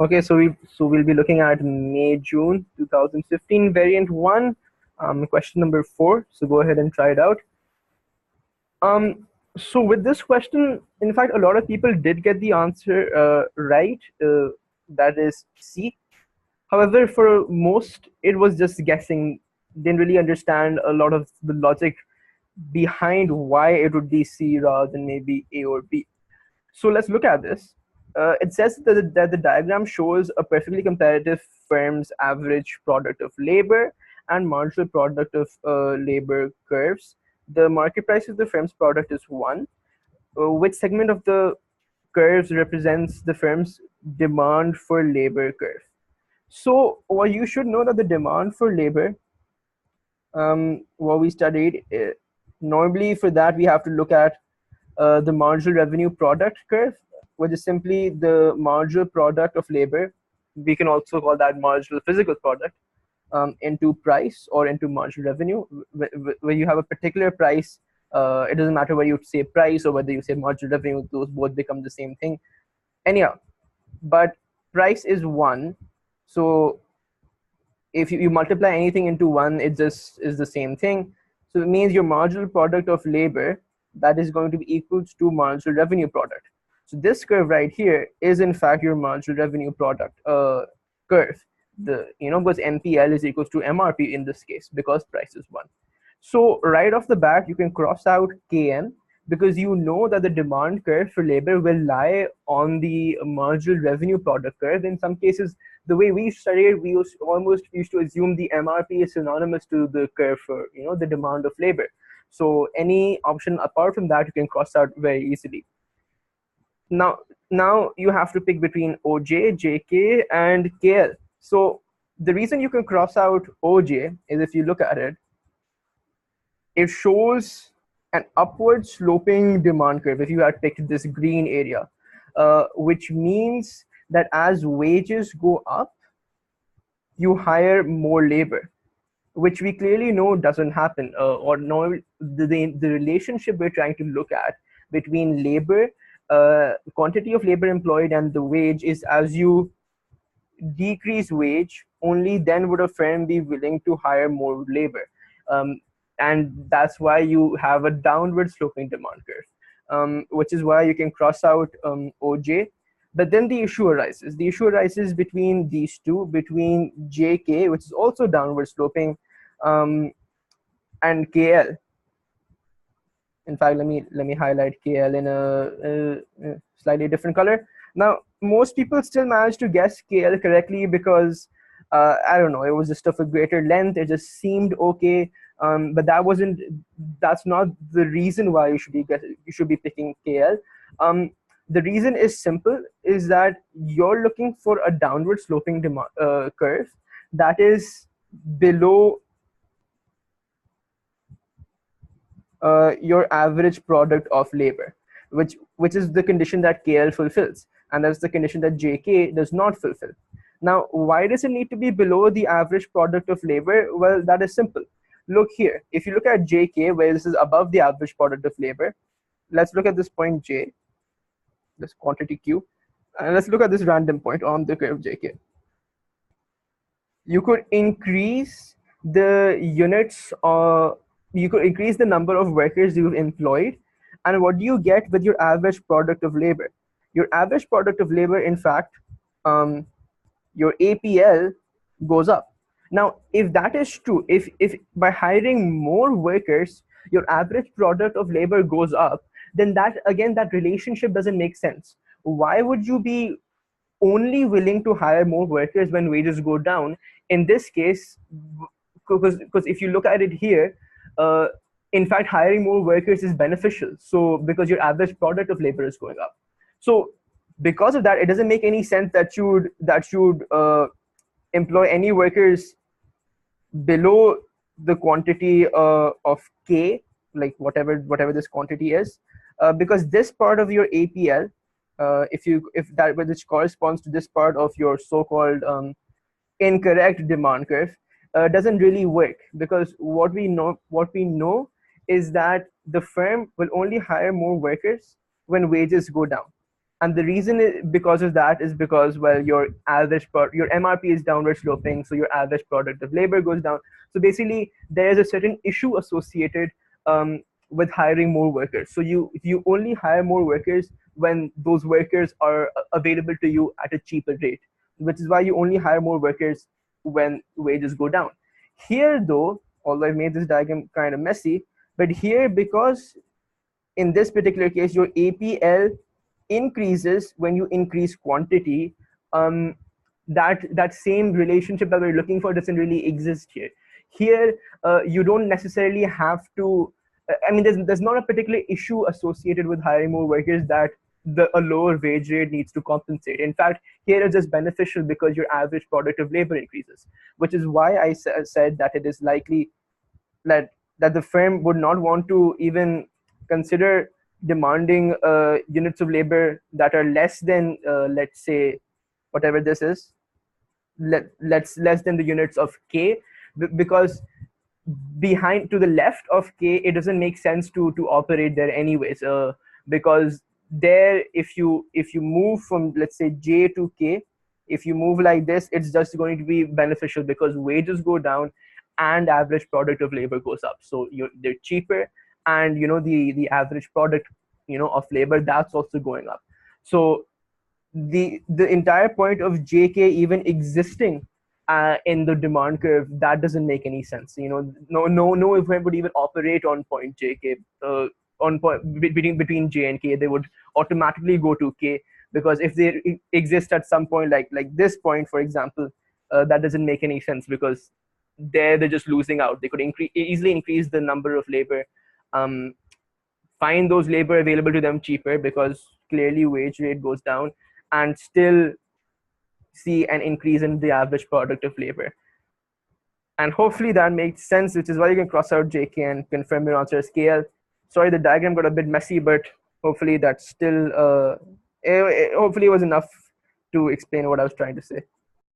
Okay, so we'll be looking at May June 2015 variant one, question number 4. So go ahead and try it out. So with this question, in fact, a lot of people did get the answer right. That is C. However, for most, it was just guessing. Didn't really understand a lot of the logic behind why it would be C rather than maybe A or B. So let's look at this. It says that the diagram shows a perfectly competitive firm's average product of labor and marginal product of labor curves. The market price of the firm's product is 1. Which segment of the curves represents the firm's demand for labor curve? So, well, you should know that the demand for labor, what we studied, normally for that we have to look at the marginal revenue product curve, which is simply the marginal product of labor. We can also call that marginal physical product, into price or into marginal revenue. When you have a particular price, it doesn't matter whether you say price or whether you say marginal revenue, those both become the same thing. Anyhow, but price is 1. So if you multiply anything into 1, it just is the same thing. So it means your marginal product of labor, that is going to be equal to marginal revenue product. So this curve right here is in fact your marginal revenue product curve. Because MPL is equals to MRP in this case because price is 1. So right off the bat, you can cross out Kn because you know that the demand curve for labor will lie on the marginal revenue product curve. In some cases, the way we studied, we almost used to assume the MRP is synonymous to the curve for the demand of labor. So any option apart from that, you can cross out very easily. Now you have to pick between OJ, JK, and KL. So the reason you can cross out OJ is if you look at it, it shows an upward sloping demand curve if you had picked this green area, which means that as wages go up, you hire more labor, which we clearly know doesn't happen. Or no, the relationship we're trying to look at between labor, quantity of labor employed, and the wage is as you decrease wage, only then would a firm be willing to hire more labor. And that's why you have a downward sloping demand curve, which is why you can cross out OJ. But then the issue arises. The issue arises between these two, between JK, which is also downward sloping, and KL. In fact, let me highlight KL in a slightly different color. Now, most people still manage to guess KL correctly because I don't know, it was just of a greater length. It just seemed okay, but that's not the reason why you should be picking KL. The reason is simple: is that you're looking for a downward sloping curve that is below your average product of labor, which is the condition that KL fulfills, and that's the condition that JK does not fulfill. Now, why does it need to be below the average product of labor? Well, that is simple. Look here. If you look at JK, where this is above the average product of labor, let's look at this point J, this quantity Q, and let's look at this random point on the curve JK. You could increase the units, or you could increase the number of workers you've employed, and what do you get with your average product of labor? Your average product of labor, in fact, your APL goes up. Now, if that is true, if by hiring more workers, your average product of labor goes up, then that relationship doesn't make sense. Why would you be only willing to hire more workers when wages go down? In this case, because if you look at it here, in fact, hiring more workers is beneficial. So because your average product of labor is going up, so because of that, it doesn't make any sense that you would employ any workers below the quantity of K, like whatever this quantity is, because this part of your APL, if that which corresponds to this part of your so-called incorrect demand curve, doesn't really work, because what we know is that the firm will only hire more workers when wages go down. And the reason because of that is because, well, your your MRP is downward sloping, so your average product of labor goes down. So basically, there is a certain issue associated with hiring more workers. So you only hire more workers when those workers are available to you at a cheaper rate, which is why you only hire more workers when wages go down. Here, though, although I've made this diagram kind of messy, but here, because in this particular case, your APL increases when you increase quantity. That same relationship that we're looking for doesn't really exist here. Here, you don't necessarily have to. I mean, there's not a particular issue associated with hiring more workers that a lower wage rate needs to compensate. In fact, here it's just beneficial because your average product of labor increases, which is why I said that it is likely that the firm would not want to even consider demanding units of labor that are less than, let's say, whatever this is, let's less than the units of K, because behind to the left of K, it doesn't make sense to operate there anyways, because there, if you move from, let's say, J to K, if you move like this, it's just going to be beneficial because wages go down and average product of labor goes up. So they're cheaper, and the average product of labor, that's also going up. So the entire point of JK even existing in the demand curve, that doesn't make any sense. No event would even operate on point JK. On point between J and K, they would automatically go to K, because if they exist at some point, like this point, for example, that doesn't make any sense, because they're just losing out. They could easily increase the number of labor, find those labor available to them cheaper, because clearly wage rate goes down, and still see an increase in the average product of labor. And hopefully that makes sense, which is why you can cross out JK and confirm your answer as KL. Sorry, the diagram got a bit messy, but hopefully that's still, hopefully it was enough to explain what I was trying to say.